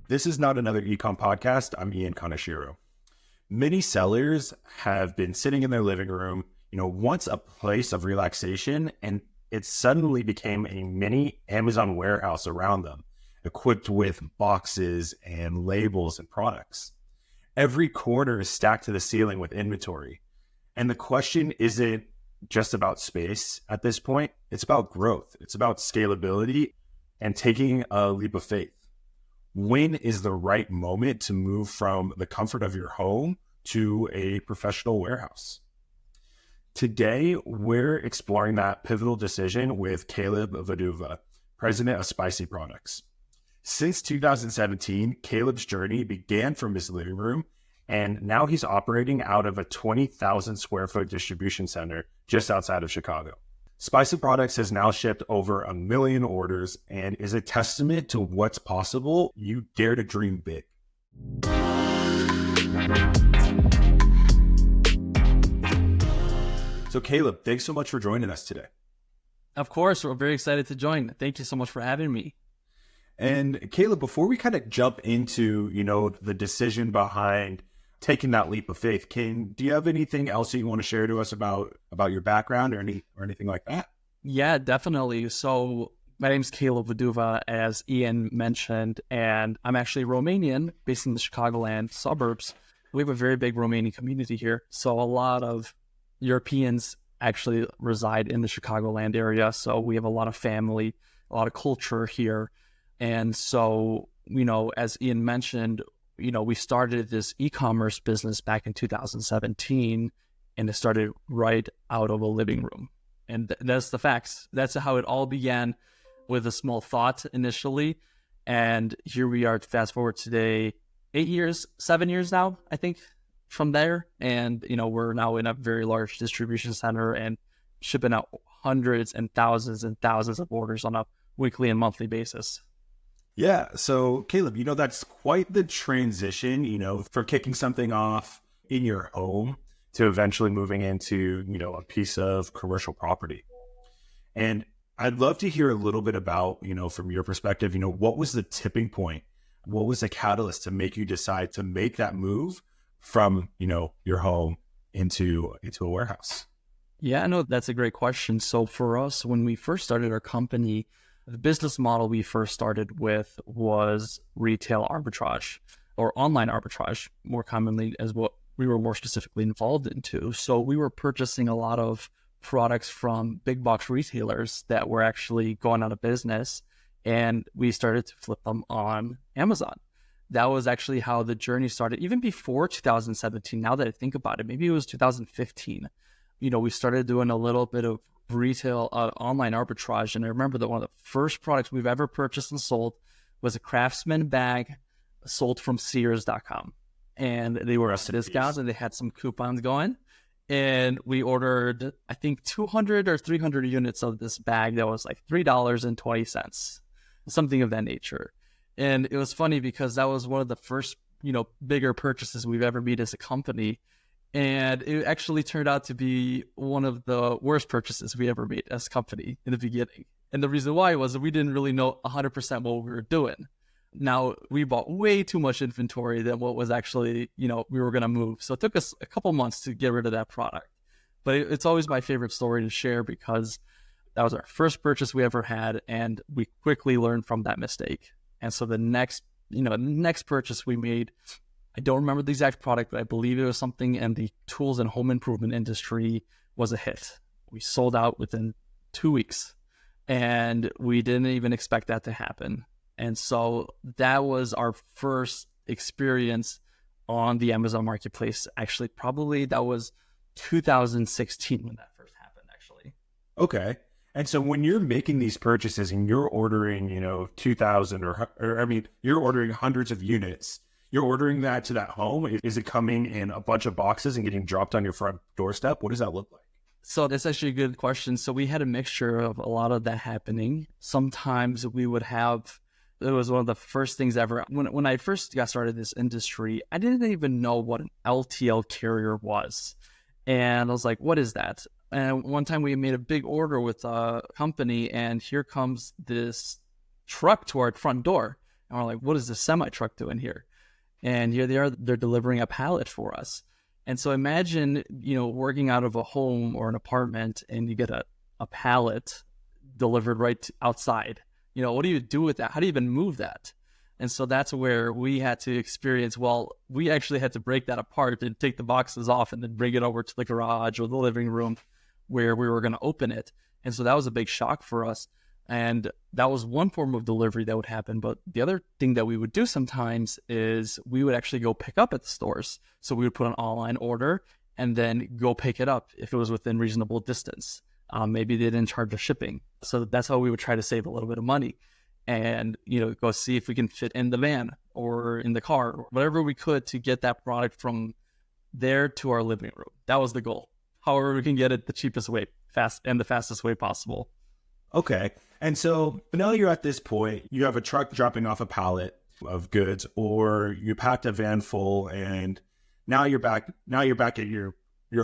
This is not another ecom podcast. I'm Kaneshiro. Many sellers have been sitting in their living room, once a place of relaxation, and it suddenly became a mini Amazon warehouse around them, equipped with boxes and labels and products. Every corner is stacked to the ceiling with inventory. And the question isn't just about space at this point. It's about growth. It's about scalability and taking a leap of faith. When is the right moment to move from the comfort of your home to a professional warehouse? Today, we're exploring that pivotal decision with Caleb Vaduva, president of Spicy Products. Since 2017, Caleb's journey began from his living room, and now he's operating out of a 20,000 square foot distribution center just outside of Chicago. Spicy Products has now shipped over 1 million orders and is a testament to what's possible. You dare to dream big. So Caleb, thanks so much for joining us today. Of course, we're very excited to join. Thank you so much for having me. And Caleb, before we kind of jump into, the decision behind taking that leap of faith, do you have anything else that you want to share to us about your background or anything like that? Yeah, definitely. So my name's Caleb Vaduva, as Ian mentioned, and I'm actually Romanian, based in the Chicagoland suburbs. We have a very big Romanian community here. So a lot of Europeans actually reside in the Chicagoland area. So we have a lot of family, a lot of culture here. And so, as Ian mentioned, we started this e-commerce business back in 2017, and it started right out of a living room. And that's the facts. That's how it all began, with a small thought initially. And here we are, fast forward today, 7 years now, I think, from there. And, we're now in a very large distribution center and shipping out hundreds and thousands of orders on a weekly and monthly basis. Yeah. So Caleb, that's quite the transition, for kicking something off in your home to eventually moving into, a piece of commercial property. And I'd love to hear a little bit about, from your perspective, what was the tipping point? What was the catalyst to make you decide to make that move from, your home into a warehouse? Yeah, no, that's a great question. So for us, when we first started our company, the business model we first started with was retail arbitrage, or online arbitrage, more commonly, as what we were more specifically involved into. So we were purchasing a lot of products from big box retailers that were actually going out of business, and we started to flip them on Amazon. That was actually how the journey started, even before 2017. Now that I think about it, maybe it was 2015. We started doing a little bit of retail online arbitrage. And I remember that one of the first products we've ever purchased and sold was a Craftsman bag sold from Sears.com. And they were discounts and they had some coupons going. And we ordered, I think, 200 or 300 units of this bag that was like $3.20, something of that nature. And it was funny because that was one of the first, bigger purchases we've ever made as a company. And it actually turned out to be one of the worst purchases we ever made as a company in the beginning. And the reason why was that we didn't really know 100% what we were doing. Now, we bought way too much inventory than what was actually, we were going to move. So it took us a couple months to get rid of that product. But it's always my favorite story to share because that was our first purchase we ever had, and we quickly learned from that mistake. And so the next purchase we made, I don't remember the exact product, but I believe it was something in the tools and home improvement industry, was a hit. We sold out within 2 weeks, and we didn't even expect that to happen. And so that was our first experience on the Amazon marketplace. Actually, probably that was 2016 when that first happened, actually. Okay. And so when you're making these purchases and you're ordering, 2,000 you're ordering hundreds of units, you're ordering that to that home. Is it coming in a bunch of boxes and getting dropped on your front doorstep? What does that look like? So that's actually a good question. So we had a mixture of a lot of that happening. Sometimes we would have, it was one of the first things ever. When I first got started in this industry, I didn't even know what an LTL carrier was. And I was like, what is that? And one time we made a big order with a company, and here comes this truck to our front door. And we're like, what is this semi-truck doing here? And here they are, they're delivering a pallet for us. And so imagine, working out of a home or an apartment and you get a pallet delivered right outside. What do you do with that? How do you even move that? And so that's where we had to experience, we actually had to break that apart and take the boxes off and then bring it over to the garage or the living room where we were going to open it. And so that was a big shock for us. And that was one form of delivery that would happen. But the other thing that we would do sometimes is we would actually go pick up at the stores. So we would put an online order and then go pick it up if it was within reasonable distance. Maybe they didn't charge us shipping. So that's how we would try to save a little bit of money and, go see if we can fit in the van or in the car, or whatever we could to get that product from there to our living room. That was the goal. However, we can get it the cheapest way, the fastest way possible. Okay. And so now you're at this point, you have a truck dropping off a pallet of goods, or you packed a van full, and now you're back at your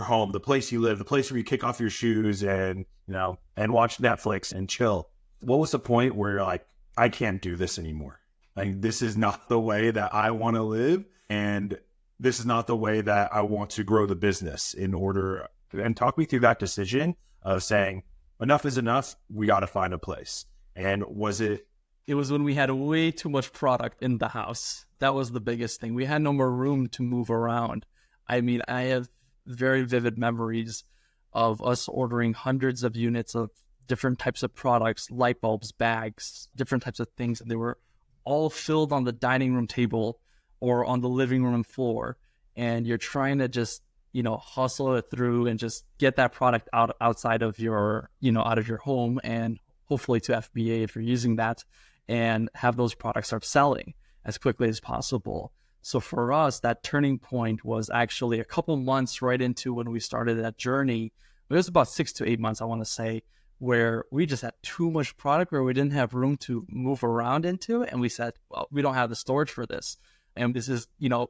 home, the place you live, the place where you kick off your shoes and watch Netflix and chill. What was the point where you're like, I can't do this anymore? Like, this is not the way that I want to live, and this is not the way that I want to grow the business and talk me through that decision of saying, enough is enough. We got to find a place. And was it? It was when we had way too much product in the house. That was the biggest thing. We had no more room to move around. I mean, I have very vivid memories of us ordering hundreds of units of different types of products, light bulbs, bags, different types of things. And they were all filled on the dining room table or on the living room floor. And you're trying to just hustle it through and just get that product outside of your, out of your home, and hopefully to FBA if you're using that, and have those products start selling as quickly as possible. So for us, that turning point was actually a couple months right into when we started that journey. It was about 6 to 8 months, I want to say, where we just had too much product where we didn't have room to move around into. And we said, we don't have the storage for this. And this is,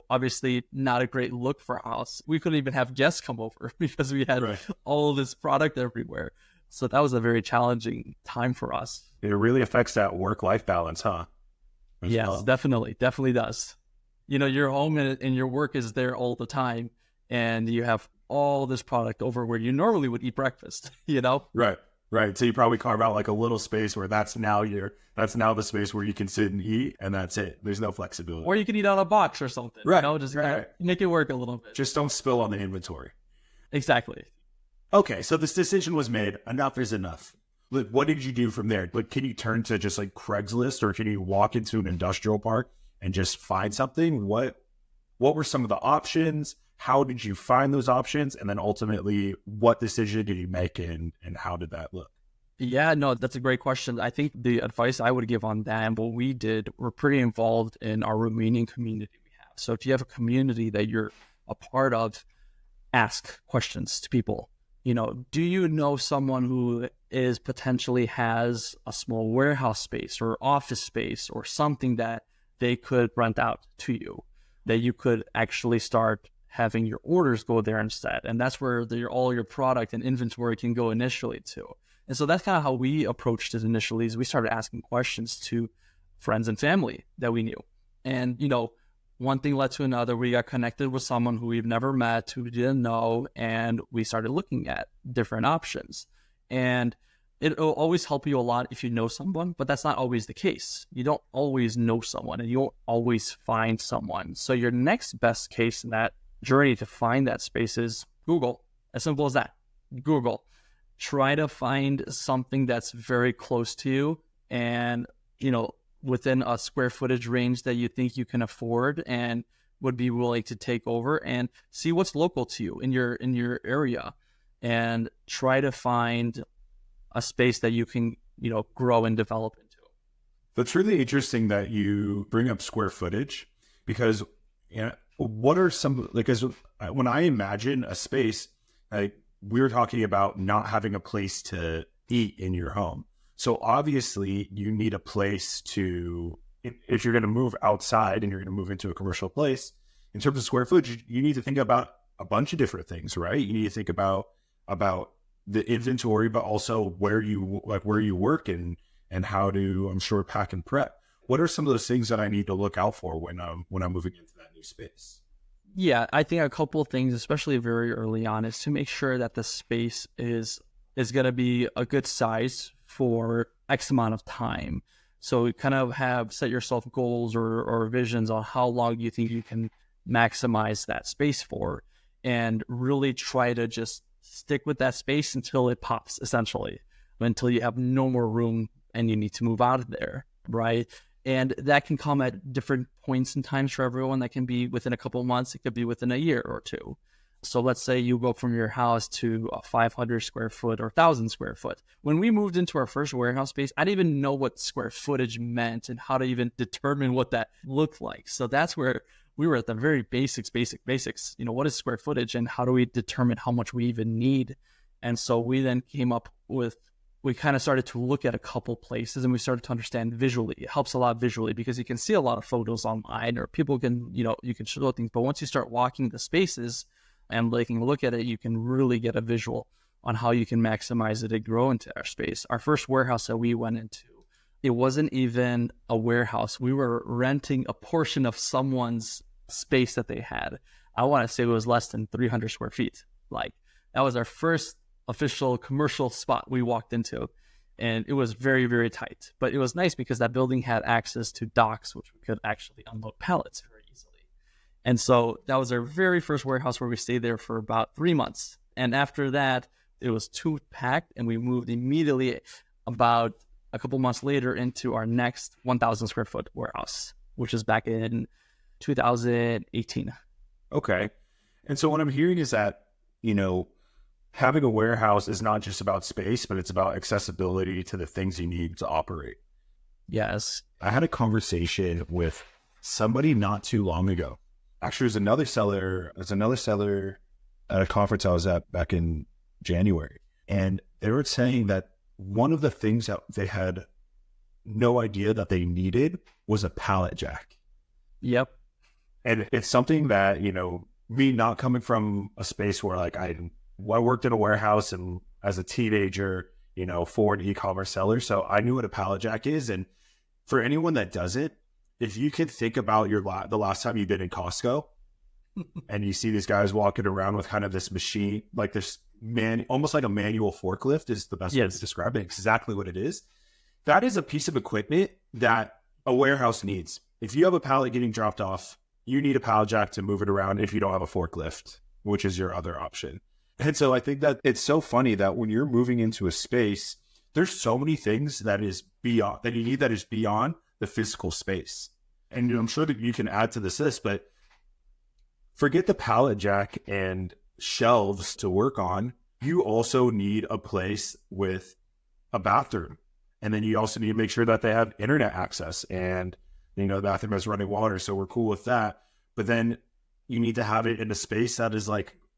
obviously not a great look for our house. We couldn't even have guests come over because we had all this product everywhere. So that was a very challenging time for us. It really affects that work-life balance, huh? Yes, definitely. Definitely does. Your home and your work is there all the time, and you have all this product over where you normally would eat breakfast, Right. So you probably carve out like a little space where that's now the space where you can sit and eat, and that's it. There's no flexibility. Or you can eat out of a box or something. Right. Just kind of make it work a little bit. Just don't spill on the inventory. Exactly. Okay. So this decision was made. Enough is enough. What did you do from there? Can you turn to just like Craigslist, or can you walk into an industrial park and just find something? What were some of the options? How did you find those options? And then ultimately, what decision did you make, and how did that look? Yeah, no, that's a great question. I think the advice I would give on that and what we did, we're pretty involved in our Romanian community we have. So if you have a community that you're a part of, ask questions to people. Do you know someone who potentially has a small warehouse space or office space or something that they could rent out to you, that you could actually start having your orders go there instead? And that's where all your product and inventory can go initially to. And so that's kind of how we approached it initially, is we started asking questions to friends and family that we knew. And, one thing led to another. We got connected with someone who we've never met, who we didn't know, and we started looking at different options. And it'll always help you a lot if you know someone, but that's not always the case. You don't always know someone, and you won't always find someone. So your next best case in that journey to find that space is Google. As simple as that. Google. Try to find something that's very close to you and, within a square footage range that you think you can afford and would be willing to take over, and see what's local to you in your area, and try to find a space that you can, grow and develop into. That's really interesting that you bring up square footage, because what are some, because when I imagine a space, like we were talking about not having a place to eat in your home. So obviously you need a place to, if you're going to move outside and you're going to move into a commercial place, in terms of square footage, you need to think about a bunch of different things, right? You need to think about the inventory, but also where you work and how to, I'm sure, pack and prep. What are some of those things that I need to look out for when I'm moving into that new space? Yeah, I think a couple of things, especially very early on, is to make sure that the space is going to be a good size for X amount of time. So you kind of set yourself goals or visions on how long you think you can maximize that space for, and really try to just stick with that space until it pops, essentially, until you have no more room and you need to move out of there, right? And that can come at different points in times for everyone. That can be within a couple of months. It could be within a year or two. So let's say you go from your house to a 500 square foot or 1,000 square foot. When we moved into our first warehouse space, I didn't even know what square footage meant and how to even determine what that looked like. So that's where we were at the very basics. What is square footage and how do we determine how much we even need? And so we then came up with, we kind of started to look at a couple places and we started to understand visually. It helps a lot visually because you can see a lot of photos online or people can, you can show things. But once you start walking the spaces and look at it, you can really get a visual on how you can maximize it and grow into our space. Our first warehouse that we went into, it wasn't even a warehouse. We were renting a portion of someone's space that they had. I want to say it was less than 300 square feet. Like, that was our first official commercial spot we walked into, and it was very, very tight. But it was nice because that building had access to docks, which we could actually unload pallets very easily. And so that was our very first warehouse where we stayed there for about 3 months. And after that, it was too packed, and we moved immediately about a couple months later into our next 1,000 square foot warehouse, which is back in 2018. Okay. And so what I'm hearing is that, having a warehouse is not just about space, but it's about accessibility to the things you need to operate. Yes. I had a conversation with somebody not too long ago. Actually, there's another seller at a conference I was at back in January. And they were saying that one of the things that they had no idea that they needed was a pallet jack. Yep. And it's something that, me not coming from a space where I worked in a warehouse and as a teenager, for an e-commerce seller. So I knew what a pallet jack is. And for anyone that does it, if you can think about the last time you've been in Costco and you see these guys walking around with kind of this machine, like this almost like a manual forklift is the best way to describe it. Exactly what it is. That is a piece of equipment that a warehouse needs. If you have a pallet getting dropped off, you need a pallet jack to move it around if you don't have a forklift, which is your other option. And so I think that it's so funny that when you're moving into a space, there's so many things that is beyond the physical space. And I'm sure that you can add to this list, but forget the pallet jack and shelves to work on. You also need a place with a bathroom. And then you also need to make sure that they have internet access and, the bathroom has running water. So we're cool with that. But then you need to have it in a space that is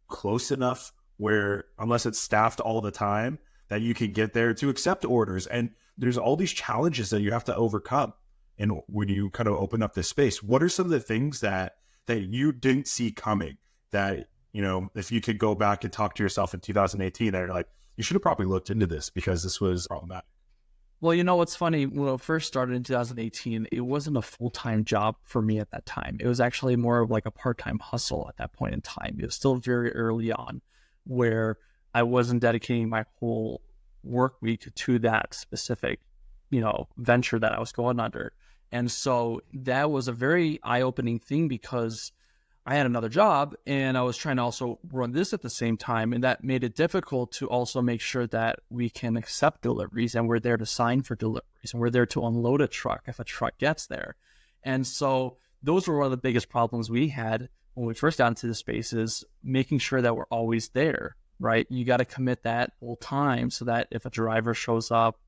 close enough where, unless it's staffed all the time, that you can get there to accept orders. And there's all these challenges that you have to overcome. And when you kind of open up this space, what are some of the things that you didn't see coming that, if you could go back and talk to yourself in 2018, that you're like, you should have probably looked into this because this was problematic? Well, what's funny, when I first started in 2018, it wasn't a full-time job for me at that time. It was actually more of like a part-time hustle at that point in time. It was still very early on where I wasn't dedicating my whole work week to that specific, venture that I was going under. And so that was a very eye-opening thing because I had another job and I was trying to also run this at the same time. And that made it difficult to also make sure that we can accept deliveries and we're there to sign for deliveries and we're there to unload a truck if a truck gets there. And so those were one of the biggest problems we had when we first got into the space, is making sure that we're always there, right? You got to commit that whole time so that if a driver shows up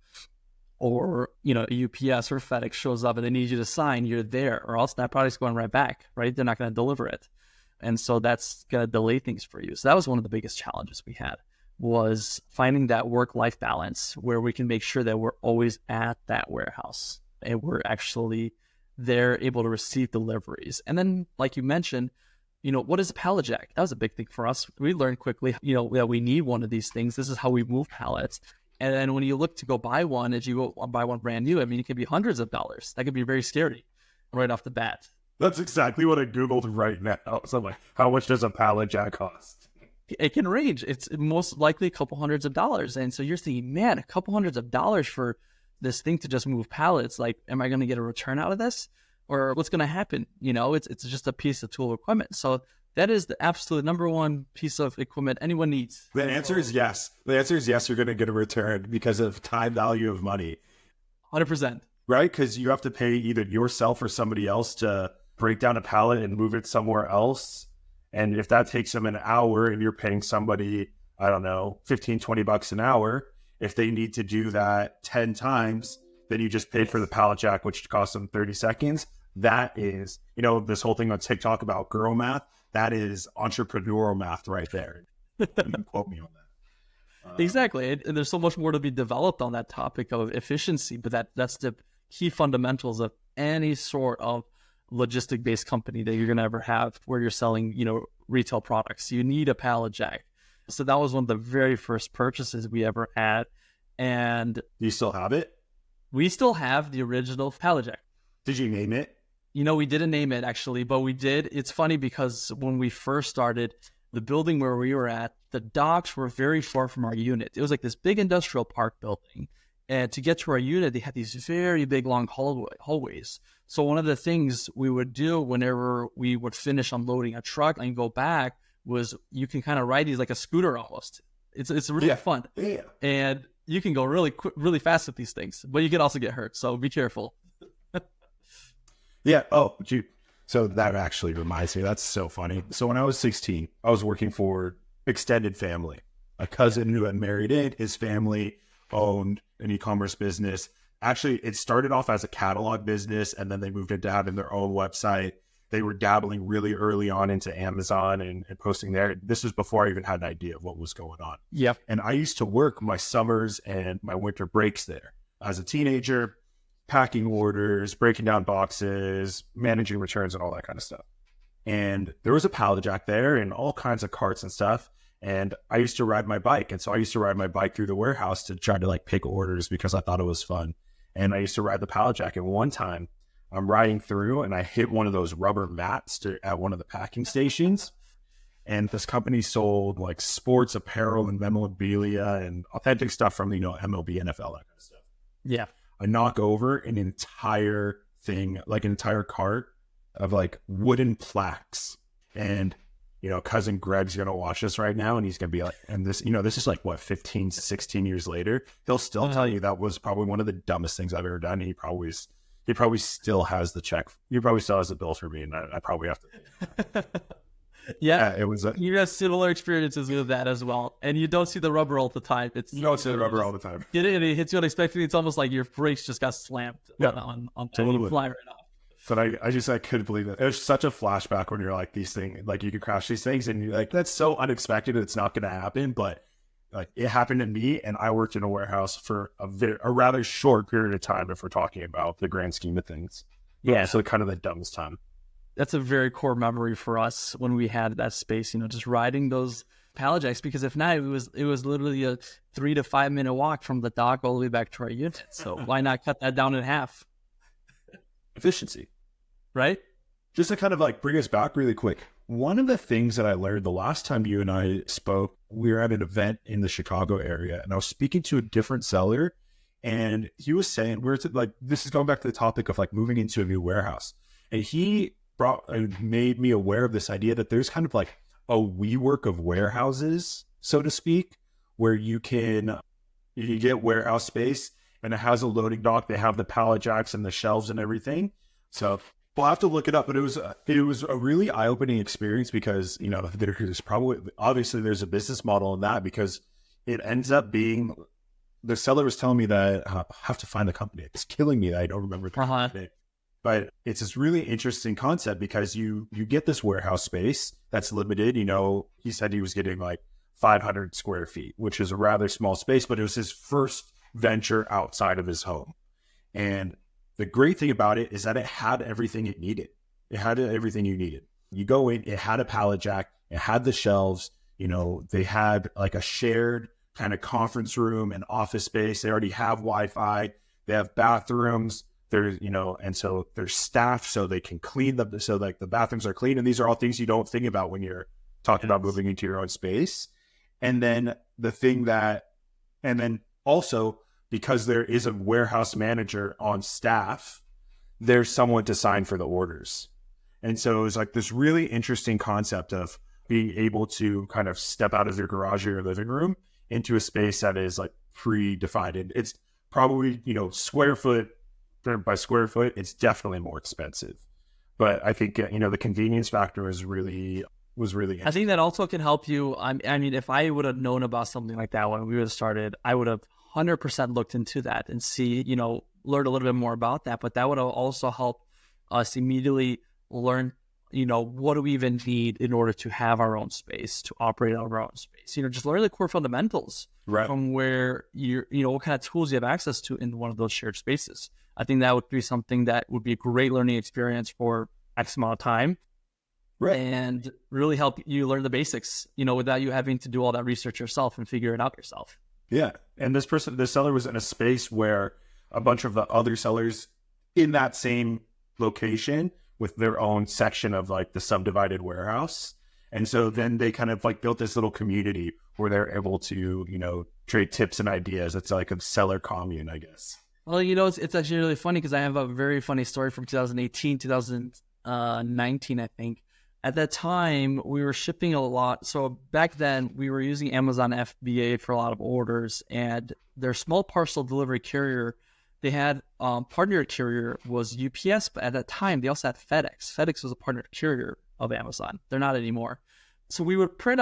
or, a UPS or FedEx shows up and they need you to sign, you're there, or else that product's going right back, right? They're not going to deliver it. And so that's going to delay things for you. So that was one of the biggest challenges we had, was finding that work-life balance where we can make sure that we're always at that warehouse and we're actually there able to receive deliveries. And then, like you mentioned, What is a pallet jack? That was a big thing for us. We learned quickly, that we need one of these things. This is how we move pallets. And then when you look to go buy one, as you go buy one brand new, I mean, it can be hundreds of dollars. That could be very scary right off the bat. That's exactly what I Googled right now. So I'm like, how much does a pallet jack cost? It can range. It's most likely a couple hundreds of dollars. And so you're thinking, man, a couple hundreds of dollars for this thing to just move pallets. Like, am I going to get a return out of this? Or what's going to happen? It's just a piece of tool equipment. So that is the absolute number one piece of equipment anyone needs. The answer is yes. The answer is yes, you're going to get a return because of time value of money. 100%. Right? Because you have to pay either yourself or somebody else to break down a pallet and move it somewhere else. And if that takes them an hour and you're paying somebody, I don't know, 15, 20 bucks an hour, if they need to do that 10 times, then you just paid for the pallet jack, which costs them 30 seconds. That is, this whole thing on TikTok about girl math, that is entrepreneurial math right there. You can quote me on that. Exactly. And there's so much more to be developed on that topic of efficiency, but that's the key fundamentals of any sort of logistic-based company that you're going to ever have where you're selling, retail products. You need a pallet jack. So that was one of the very first purchases we ever had. And do you still have it? We still have the original pallet jack. Did you name it? We didn't name it actually, but we did. It's funny because when we first started, the building where we were at, the docks were very far from our unit. It was like this big industrial park building. And to get to our unit, they had these very big, long hallways. So one of the things we would do whenever we would finish unloading a truck and go back was you can kind of ride these like a scooter almost. It's really fun. Yeah. And you can go really quick, really fast with these things, but you can also get hurt. So be careful. Yeah. Oh, dude. So that actually reminds me. That's so funny. So when I was 16, I was working for extended family. A cousin who had married in, his family owned an e-commerce business. Actually, it started off as a catalog business, and then they moved into having their own website. They were dabbling really early on into Amazon and posting there. This was before I even had an idea of what was going on. Yeah. And I used to work my summers and my winter breaks there. As a teenager, packing orders, breaking down boxes, managing returns, and all that kind of stuff. And there was a pallet jack there and all kinds of carts and stuff. And I used to ride my bike. And so I used to ride my bike through the warehouse to try to pick orders because I thought it was fun. And I used to ride the pallet jack. And one time I'm riding through and I hit one of those rubber mats at one of the packing stations. And this company sold sports apparel and memorabilia and authentic stuff from, MLB, NFL, that kind of stuff. Yeah. I knock over an entire thing, an entire cart of wooden plaques. And, cousin Greg's going to watch this right now and he's going to be and this, this is 15, 16 years later. He'll still tell you that was probably one of the dumbest things I've ever done. He probably still has the check. He probably still has the bill for me and I probably have to. Yeah, it was. You have similar experiences with that as well, and you don't see the rubber all the time. You don't see the rubber all the time. It hits you unexpectedly. It's almost like your brakes just got slammed on totally. Fly right off. But I couldn't believe it. It was such a flashback when you're these things, you could crash these things, and you're that's so unexpected. It's not going to happen, but it happened to me, and I worked in a warehouse for a rather short period of time. If we're talking about the grand scheme of things, yeah. So kind of the dumbest time. That's a very core memory for us when we had that space, just riding those pallet jacks, because if not, it was literally a 3 to 5 minute walk from the dock all the way back to our unit. So why not cut that down in half? Efficiency. Right? Just to kind of bring us back really quick. One of the things that I learned the last time you and I spoke, we were at an event in the Chicago area and I was speaking to a different seller and he was saying, this is going back to the topic of moving into a new warehouse. And he made me aware of this idea that there's kind of a WeWork of warehouses, so to speak, where you get warehouse space and it has a loading dock. They have the pallet jacks and the shelves and everything. So we'll have to look it up, but it was a really eye-opening experience because, there's obviously there's a business model in that because it ends up being, the seller was telling me that I have to find the company. It's killing me that I don't remember the company. But it's this really interesting concept because you get this warehouse space that's limited. He said he was getting 500 square feet, which is a rather small space, but it was his first venture outside of his home. And the great thing about it is that it had everything it needed. It had everything you needed. You go in, it had a pallet jack, it had the shelves, they had like a shared kind of conference room and office space. They already have Wi-Fi, they have bathrooms, there's, and so there's staff so they can clean them. So like the bathrooms are clean. And these are all things you don't think about when you're talking about moving into your own space. And then and then also because there is a warehouse manager on staff, there's someone to sign for the orders. And so it was like this really interesting concept of being able to kind of step out of your garage or your living room into a space that is like predefined. And it's probably, square foot by square foot, it's definitely more expensive. But I think, the convenience factor was really I think that also can help you. I mean, if I would have known about something like that when we would have started, I would have 100% looked into that and learn a little bit more about that. But that would have also helped us immediately learn, what do we even need in order to have our own space, to operate our own space? Just learn the core fundamentals from where what kind of tools you have access to in one of those shared spaces. I think that would be something that would be a great learning experience for X amount of time. Right. And really help you learn the basics, without you having to do all that research yourself and figure it out yourself. Yeah. And this seller was in a space where a bunch of the other sellers in that same location with their own section of like the subdivided warehouse. And so then they kind of like built this little community where they're able to, trade tips and ideas. It's like a seller commune, I guess. Well, it's actually really funny because I have a very funny story from 2018, 2019, I think. At that time, we were shipping a lot. So back then, we were using Amazon FBA for a lot of orders, and their small parcel delivery carrier, they had partner carrier was UPS, but at that time, they also had FedEx. FedEx was a partner carrier of Amazon. They're not anymore. So we would purchase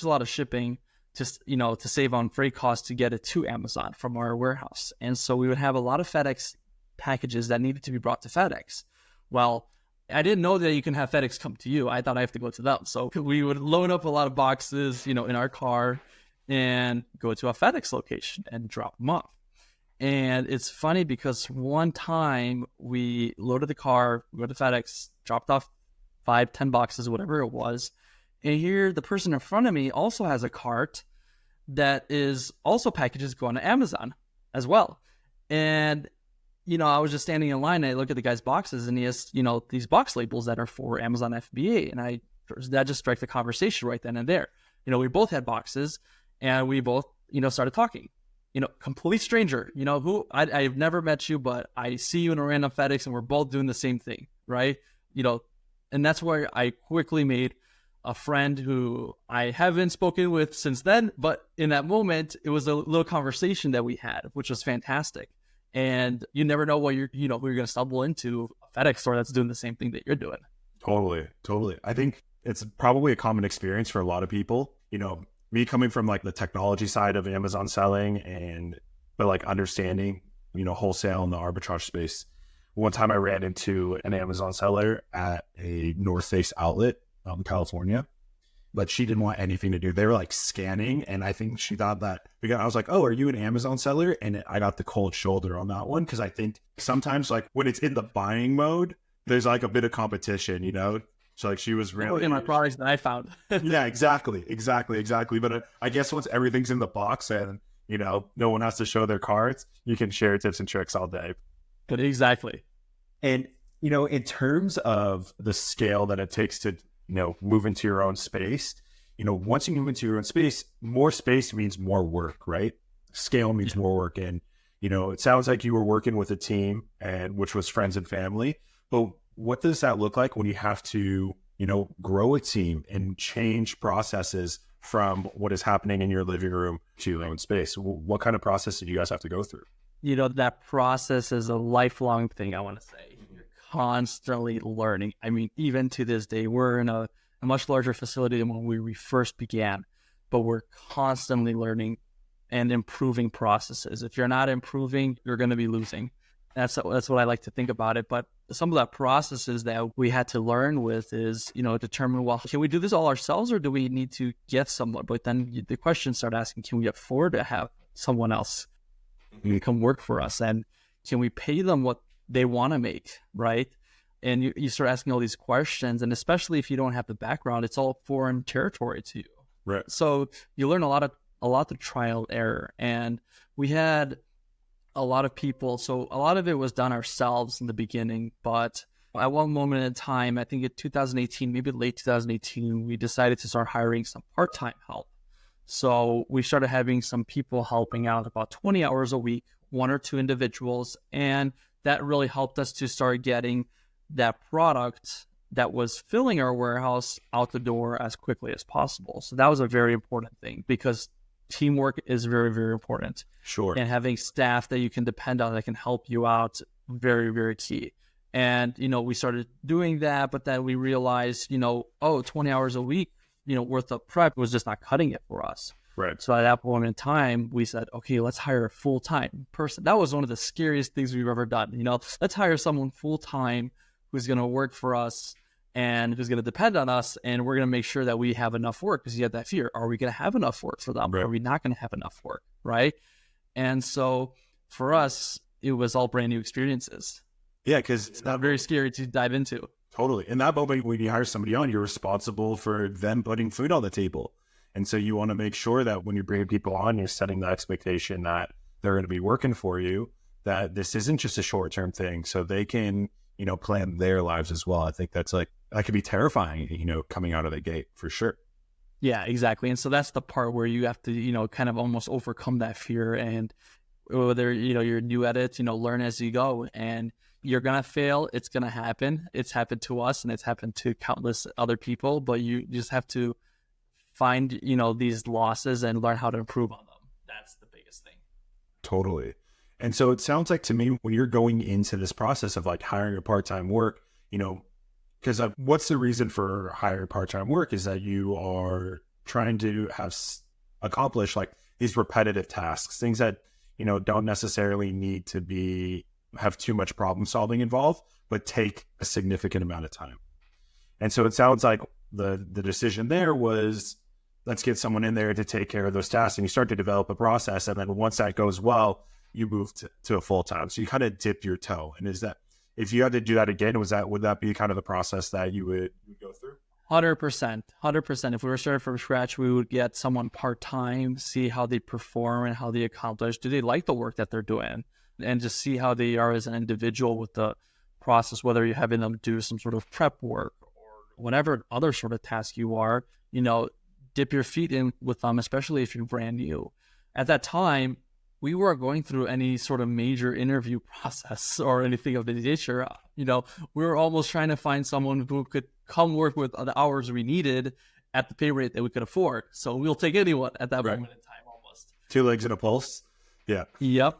a lot of shipping to save on freight costs to get it to Amazon from our warehouse. And so we would have a lot of FedEx packages that needed to be brought to FedEx. Well, I didn't know that you can have FedEx come to you. I thought I have to go to them. So we would load up a lot of boxes, in our car and go to a FedEx location and drop them off. And it's funny because one time we loaded the car, we go to FedEx, dropped off 5-10 boxes, whatever it was. And here the person in front of me also has a cart that is also packages going to Amazon as well. And I was just standing in line and I look at the guy's boxes and he has, these box labels that are for Amazon FBA. And that just struck the conversation right then and there. We both had boxes and we both, started talking, complete stranger, who I've never met you, but I see you in a random FedEx and we're both doing the same thing. Right. And that's where I quickly made a friend who I haven't spoken with since then. But in that moment, it was a little conversation that we had, which was fantastic. And you never know what who you're going to stumble into, a FedEx store that's doing the same thing that you're doing. Totally. I think it's probably a common experience for a lot of people. Me coming from like the technology side of Amazon selling but like understanding, wholesale and the arbitrage space. One time I ran into an Amazon seller at a North Face outlet out in California, but she didn't want anything to do. They were like scanning. And I think she thought that, because I was like, oh, are you an Amazon seller? And I got the cold shoulder on that one. Cause I think sometimes like when it's in the buying mode, there's like a bit of competition, So like she was really in my products that I found. Yeah, exactly. But I guess once everything's in the box and, no one has to show their cards, you can share tips and tricks all day. But exactly. And, in terms of the scale that it takes to, move into your own space, once you move into your own space, more space means more work, right? Scale means more work. And, it sounds like you were working with a team which was friends and family, but what does that look like when you have to, grow a team and change processes from what is happening in your living room to your own space? What kind of process did you guys have to go through? That process is a lifelong thing, I want to say. You're constantly learning. I mean, even to this day, we're in a much larger facility than when we first began, but we're constantly learning and improving processes. If you're not improving, you're going to be losing. That's what I like to think about it. But some of the processes that we had to learn with is, determine, well, can we do this all ourselves or do we need to get someone? But then the questions start asking, can we afford to have someone else come work for us? And can we pay them what they want to make, right? And you start asking all these questions, and especially if you don't have the background, it's all foreign territory to you. Right. So you learn a lot through trial and error. And we had a lot of people. So a lot of it was done ourselves in the beginning, but at one moment in time, I think in 2018, maybe late 2018, we decided to start hiring some part-time help. So we started having some people helping out about 20 hours a week, 1 or 2 individuals. And that really helped us to start getting that product that was filling our warehouse out the door as quickly as possible. So that was a very important thing, because teamwork is very, very important. Sure. And having staff that you can depend on that can help you out, very, very key. And, we started doing that, but then we realized, 20 hours a week, worth of prep was just not cutting it for us. Right. So at that point in time, we said, okay, let's hire a full-time person. That was one of the scariest things we've ever done. Let's hire someone full-time who's going to work for us and who's going to depend on us. And we're going to make sure that we have enough work, because you have that fear. Are we going to have enough work for them? Right. Are we not going to have enough work? Right. And so for us, it was all brand new experiences. Yeah, because it's not very scary to dive into. Totally. In that moment, when you hire somebody on, you're responsible for them putting food on the table. And so you want to make sure that when you're bringing people on, you're setting the expectation that they're going to be working for you, that this isn't just a short-term thing, so they can, plan their lives as well. I think that could be terrifying, coming out of the gate for sure. Yeah, exactly. And so that's the part where you have to, kind of almost overcome that fear. And whether, you're new at it, learn as you go. And you're going to fail. It's going to happen. It's happened to us and it's happened to countless other people, but you just have to find, these losses and learn how to improve on them. That's the biggest thing. Totally. And so it sounds like to me, when you're going into this process of like hiring a part-time work, because what's the reason for hiring part-time work is that you are trying to accomplish like these repetitive tasks, things that, don't necessarily need to have too much problem solving involved, but take a significant amount of time. And so it sounds like the decision there was, let's get someone in there to take care of those tasks. And you start to develop a process. And then once that goes well, you move to a full-time. So you kind of dip your toe. And is that, if you had to do that again, would that be kind of the process that you would go through? 100%. If we were starting from scratch, we would get someone part-time, see how they perform and how they accomplish. Do they like the work that they're doing? And just see how they are as an individual with the process, whether you're having them do some sort of prep work or whatever other sort of task you are, dip your feet in with them, especially if you're brand new. At that time, we weren't going through any sort of major interview process or anything of the nature. We were almost trying to find someone who could come work with the hours we needed at the pay rate that we could afford. So we'll take anyone at that moment in time, almost. 2 legs and a pulse. Yeah. Yep.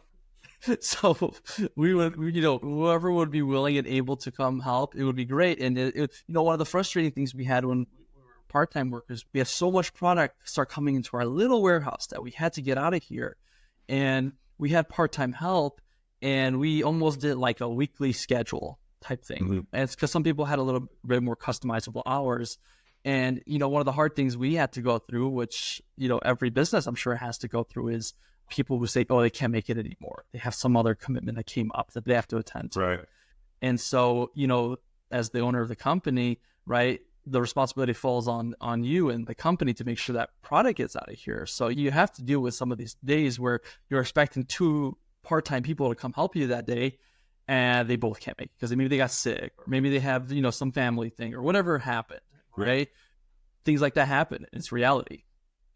So we would, whoever would be willing and able to come help, it would be great. And one of the frustrating things we had when we were part-time workers, we had so much product start coming into our little warehouse that we had to get out of here. And we had part-time help, and we almost did like a weekly schedule type thing. Mm-hmm. And it's because some people had a little bit more customizable hours. And, one of the hard things we had to go through, which, every business I'm sure has to go through, is people who say, oh, they can't make it anymore. They have some other commitment that came up that they have to attend to. Right. And so, as the owner of the company, right, the responsibility falls on you and the company to make sure that product gets out of here. So you have to deal with some of these days where you're expecting 2 part-time people to come help you that day, and they both can't make it because maybe they got sick, or maybe they have, some family thing or whatever happened, right? Things like that happen. It's reality.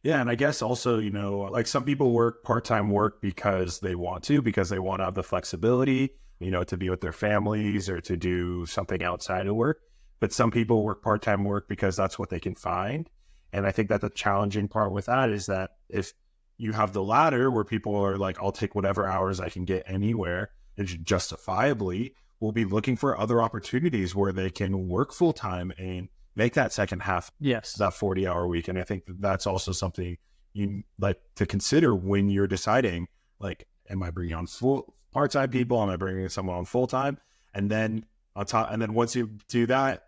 Yeah. And I guess also, like some people work part-time work because they want to have the flexibility, to be with their families or to do something outside of work. But some people work part-time work because that's what they can find. And I think that the challenging part with that is that if you have the latter where people are like, I'll take whatever hours I can get anywhere, and justifiably will be looking for other opportunities where they can work full-time and make that second half, yes, that 40-hour week. And I think that's also something you like to consider when you're deciding, like, am I bringing on full part-time people? Am I bringing someone on full-time? And then once you do that,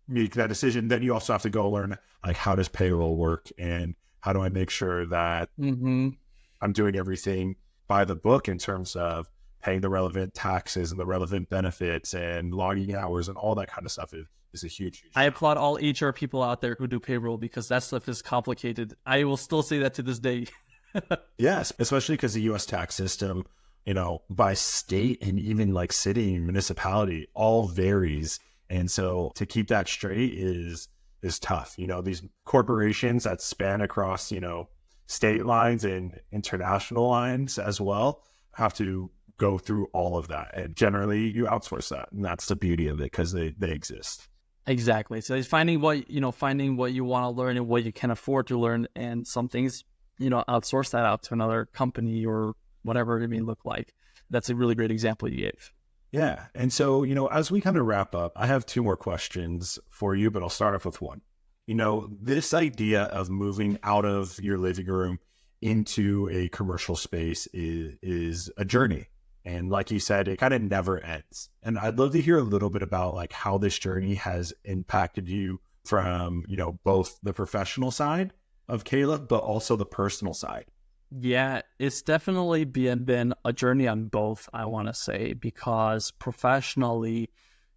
make that decision, then you also have to go learn, like, how does payroll work and how do I make sure that I'm doing everything by the book in terms of paying the relevant taxes and the relevant benefits and logging hours and all that kind of stuff is a huge I applaud all HR people out there who do payroll because that stuff is complicated. I will still say that to this day. Yes, especially because the U.S. tax system, by state and even like city and municipality all varies. And so to keep that straight is tough. These corporations that span across, state lines and international lines as well have to go through all of that. And generally you outsource that. And that's the beauty of it because they exist. Exactly. So it's finding what you want to learn and what you can afford to learn. And some things, outsource that out to another company or whatever it may look like. That's a really great example you gave. Yeah. And so, as we kind of wrap up, I have two more questions for you, but I'll start off with one. This idea of moving out of your living room into a commercial space is a journey. And like you said, it kind of never ends. And I'd love to hear a little bit about like how this journey has impacted you from, both the professional side of Caleb, but also the personal side. Yeah, it's definitely been a journey on both, I want to say, because professionally,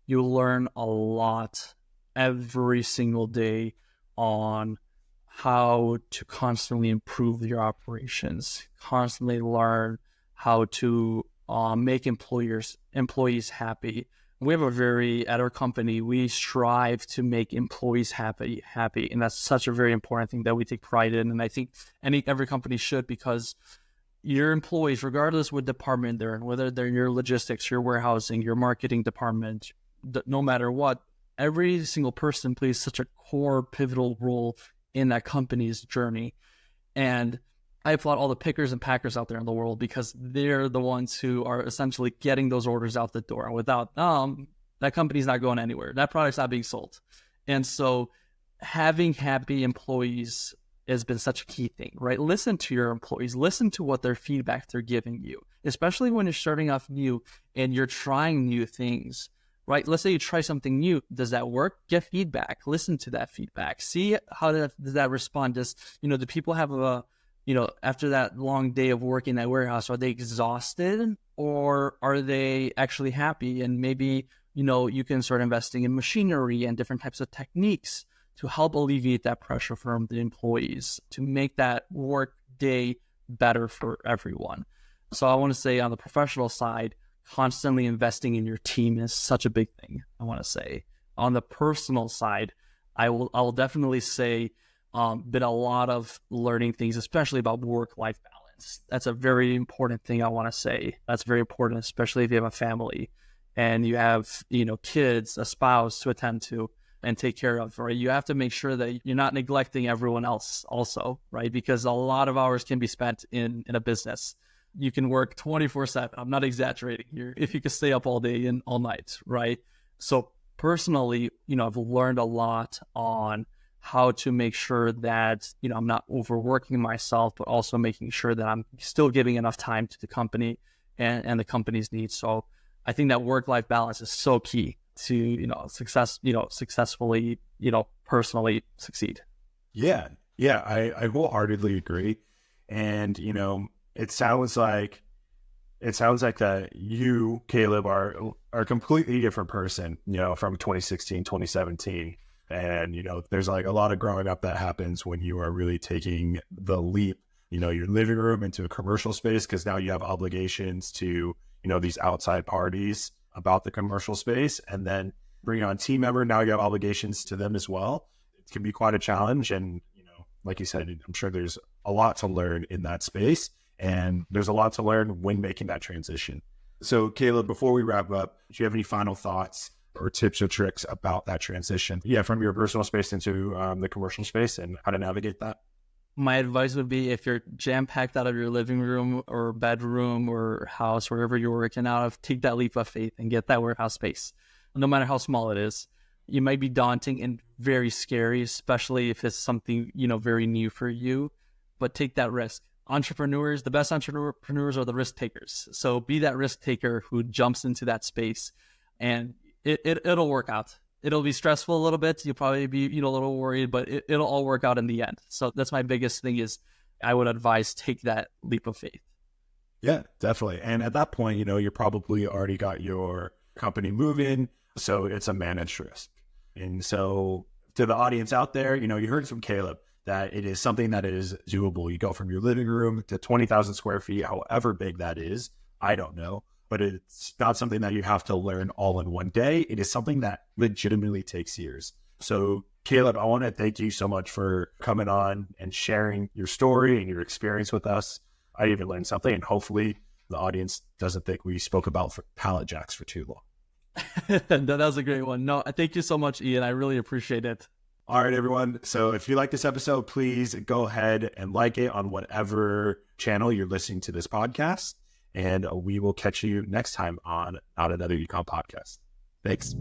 you learn a lot every single day on how to constantly improve your operations, constantly learn how to make employees happy. We have at our company, we strive to make employees happy. And that's such a very important thing that we take pride in. And I think every company should, because your employees, regardless what department they're in, whether they're in your logistics, your warehousing, your marketing department, no matter what, every single person plays such a core pivotal role in that company's journey. And I applaud all the pickers and packers out there in the world because they're the ones who are essentially getting those orders out the door. And without them, that company's not going anywhere. That product's not being sold. And so having happy employees has been such a key thing, right? Listen to your employees. Listen to what their feedback they're giving you, especially when you're starting off new and you're trying new things, right? Let's say you try something new. Does that work? Get feedback. Listen to that feedback. See how does that respond. Do people have after that long day of work in that warehouse, are they exhausted or are they actually happy? And maybe, you can start investing in machinery and different types of techniques to help alleviate that pressure from the employees to make that work day better for everyone. So I want to say on the professional side, constantly investing in your team is such a big thing, I want to say. On the personal side, I will definitely say been a lot of learning things, especially about work-life balance. That's a very important thing I want to say. That's very important, especially if you have a family and you have, kids, a spouse to attend to and take care of, right? You have to make sure that you're not neglecting everyone else also, right? Because a lot of hours can be spent in a business. You can work 24/7. I'm not exaggerating here. If you could stay up all day and all night, right? So personally, I've learned a lot on how to make sure that, I'm not overworking myself, but also making sure that I'm still giving enough time to the company and the company's needs. So I think that work-life balance is so key to, successfully, personally succeed. Yeah. I wholeheartedly agree. And, it sounds like that you, Caleb, are a completely different person, from 2016, 2017. And, there's like a lot of growing up that happens when you are really taking the leap, your living room into a commercial space, because now you have obligations to, these outside parties about the commercial space, and then bring on team member. Now you have obligations to them as well. It can be quite a challenge. And, like you said, I'm sure there's a lot to learn in that space, and there's a lot to learn when making that transition. So Caleb, before we wrap up, do you have any final thoughts or tips or tricks about that transition? Yeah, from your personal space into the commercial space and how to navigate that? My advice would be, if you're jam-packed out of your living room or bedroom or house, wherever you're working out of, take that leap of faith and get that warehouse space, no matter how small it is. It might be daunting and very scary, especially if it's something, very new for you, but take that risk. The best entrepreneurs are the risk takers. So be that risk taker who jumps into that space, and it'll work out. It'll be stressful a little bit. You'll probably be, a little worried, but it'll all work out in the end. So that's my biggest thing is I would advise take that leap of faith. Yeah, definitely. And at that point, you're probably already got your company moving. So it's a managed risk. And so to the audience out there, you heard from Caleb that it is something that is doable. You go from your living room to 20,000 square feet, however big that is. I don't know, but it's not something that you have to learn all in one day. It is something that legitimately takes years. So Caleb, I want to thank you so much for coming on and sharing your story and your experience with us. I even learned something, and hopefully the audience doesn't think we spoke about pallet jacks for too long. That was a great one. No, thank you so much, Ian. I really appreciate it. All right, everyone. So if you like this episode, please go ahead and like it on whatever channel you're listening to this podcast. And we will catch you next time on Not Another Econ Podcast. Thanks.